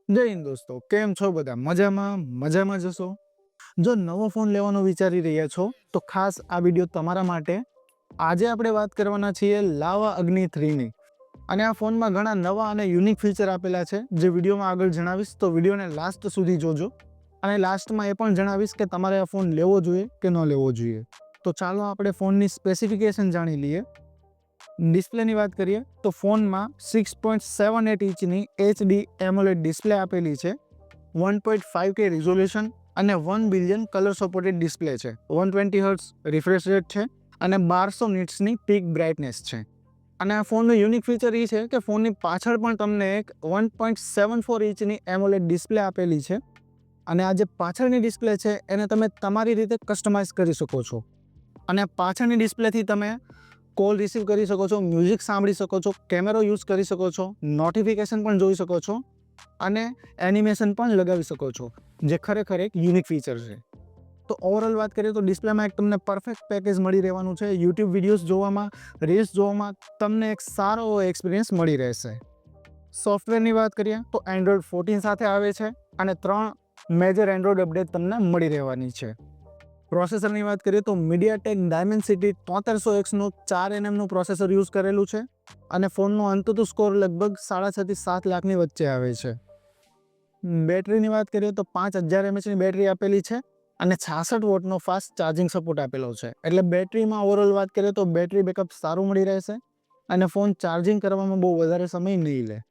જય હિન્દ દોસ્તો, કેમ છો બધા? મજામાં જશો? જો નવો ફોન લેવાનો વિચારી રહ્યા છો તો ખાસ આ વિડીયો તમારા માટે. આજે આપણે વાત કરવાના છીએ લાવા અગ્નિ 3 ની. અને આ ફોનમાં ઘણા નવા અને યુનિક ફીચર આપેલા છે જે વિડીયોમાં આગળ જણાવીશ, તો વિડીયોને લાસ્ટ સુધી જોજો. અને લાસ્ટમાં એ પણ જણાવીશ કે તમારે આ ફોન લેવો જોઈએ કે ન લેવો જોઈએ. તો ચાલો આપણે ફોનની સ્પેસિફિકેશન જાણી લઈએ. ડિસ્પ્લેની વાત કરીએ તો ફોનમાં 6.78 ઇંચની HD એમોલેડ ડિસ્પ્લે આપેલી છે, 1.5K રિઝોલ્યુશન અને 1 બિલિયન કલર સપોર્ટેડ ડિસ્પ્લે છે, 120 હર્ટ્ઝ રિફ્રેશ રેટ છે અને 1200 નિટ્સની પીક બ્રાઇટનેસ છે. અને આ ફોનનું યુનિક ફીચર એ છે કે ફોનની પાછળ પણ તમને એક 1.74 ઇંચની એમોલેડ ડિસ્પ્લે આપેલી છે. અને આ જે પાછળની ડિસ્પ્લે છે એને તમે તમારી રીતે કસ્ટમાઇઝ કરી શકો છો. અને પાછળની ડિસ્પ્લેથી તમે કોલ રિસીવ કરી શકો છો, મ્યુઝિક સાંભળી શકો છો, કેમેરો યુઝ કરી શકો છો, નોટિફિકેશન પણ જોઈ શકો છો અને એનિમેશન પણ લગાવી શકો છો, જે ખરેખર એક યુનિક ફીચર છે. તો ઓવરઓલ વાત કરીએ તો ડિસ્પ્લેમાં એક તમને પરફેક્ટ પેકેજ મળી રહેવાનું છે. યુટ્યુબ વિડીયોઝ જોવામાં, રીલ્સ જોવામાં તમને એક સારો એક્સપિરિયન્સ મળી રહેશે. સોફ્ટવેરની વાત કરીએ તો એન્ડ્રોઇડ 14 સાથે આવે છે અને 3 મેજર એન્ડ્રોઇડ અપડેટ તમને મળી રહેવાની છે. પ્રોસેસરની વાત કરીએ તો મીડિયાટેક ડાયમેન્સિટી 7300Xનું 4nmનું પ્રોસેસર યુઝ કરેલું છે અને ફોનનો અંતુતુ સ્કોર લગભગ 6.5 થી 7 લાખની વચ્ચે આવે છે. બેટરીની વાત કરીએ તો 5000 mAhની બેટરી આપેલી છે અને 66 વોટનો ફાસ્ટ ચાર્જિંગ સપોર્ટ આપેલો છે. એટલે બેટરીમાં ઓવરઓલ વાત કરીએ તો બેટરી બેકઅપ સારું મળી રહેશે અને ફોન ચાર્જિંગ કરવામાં બહુ વધારે સમય નહીં લે.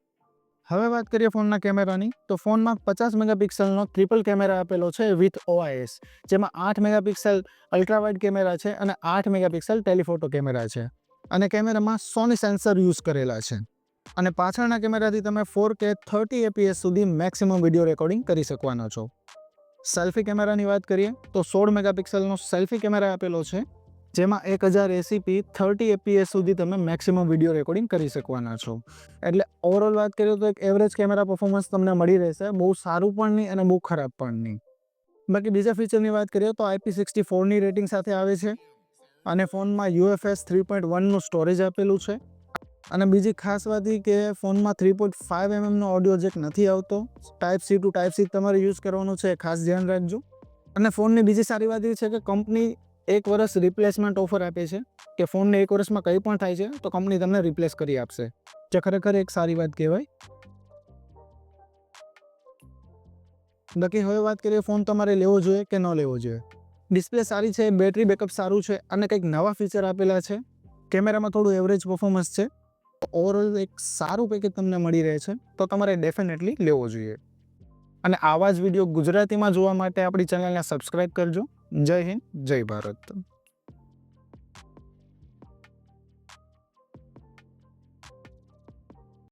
હવે વાત કરીએ ફોનના કેમેરાની, તો ફોનમાં 50 મેગાપિક્સલનો ટ્રિપલ કેમેરા આપેલો છે વિથ OIS, જેમાં 8 મેગાપિક્સલ અલ્ટ્રા વાઇડ કેમેરા છે અને 8 મેગાપિક્સલ ટેલિફોટો કેમેરા છે. અને કેમેરામાં સોની સેન્સર યુઝ કરેલા છે. અને પાછળના કેમેરાથી તમે 4K 30 fps સુધી મેક્સિમમ વિડીયો રેકોર્ડિંગ કરી શકવાના છો. સેલ્ફી કેમેરાની વાત કરીએ તો 16 મેગાપિક્સલનો સેલ્ફી કેમેરા આપેલો છે, જેમાં 1080p 30 fps સુધી તમે મેક્સિમમ વિડીયો રેકોર્ડિંગ કરી શકવાના છો. એટલે ઓવરઓલ વાત કરીએ તો એક એવરેજ કેમેરા પરફોર્મન્સ તમને મળી રહેશે, બહુ સારું પણ નહીં અને બહુ ખરાબ પણ નહીં. બાકી બીજા ફીચરની વાત કરીએ તો IP64ની રેટિંગ સાથે આવે છે અને ફોનમાં UFS 3.1નું સ્ટોરેજ આપેલું છે. અને બીજી ખાસ વાત એ કે ફોનમાં 3.5mm ઓડિયો જેક નથી આવતો. Type-C to Type-C તમારે યુઝ કરવાનું છે, ખાસ ધ્યાન રાખજો. અને ફોનની બીજી સારી વાત એ છે કે કંપની 1 વર્ષ રિપ્લેસમેન્ટ ઓફર આપે છે કે ફોનને 1 વર્ષમાં કંઈ પણ થાય છે તો કંપની તમને રિપ્લેસ કરી આપશે, જે ખરેખર એક સારી વાત કહેવાય. બાકી હવે વાત કરીએ ફોન તમારે લેવો જોઈએ કે ન લેવો જોઈએ. ડિસ્પ્લે સારી છે, બેટરી બેકઅપ સારું છે અને કંઈક નવા ફીચર આપેલા છે. કેમેરામાં થોડું એવરેજ પરફોર્મન્સ છે. ઓવરઓલ એક સારું પેકેજ તમને મળી રહે છે, તો તમારે ડેફિનેટલી લેવો જોઈએ. અને આવા જ વિડીયો ગુજરાતીમાં જોવા માટે આપણી ચેનલને સબસ્ક્રાઇબ કરજો. જય હિન્દ, જય ભારત.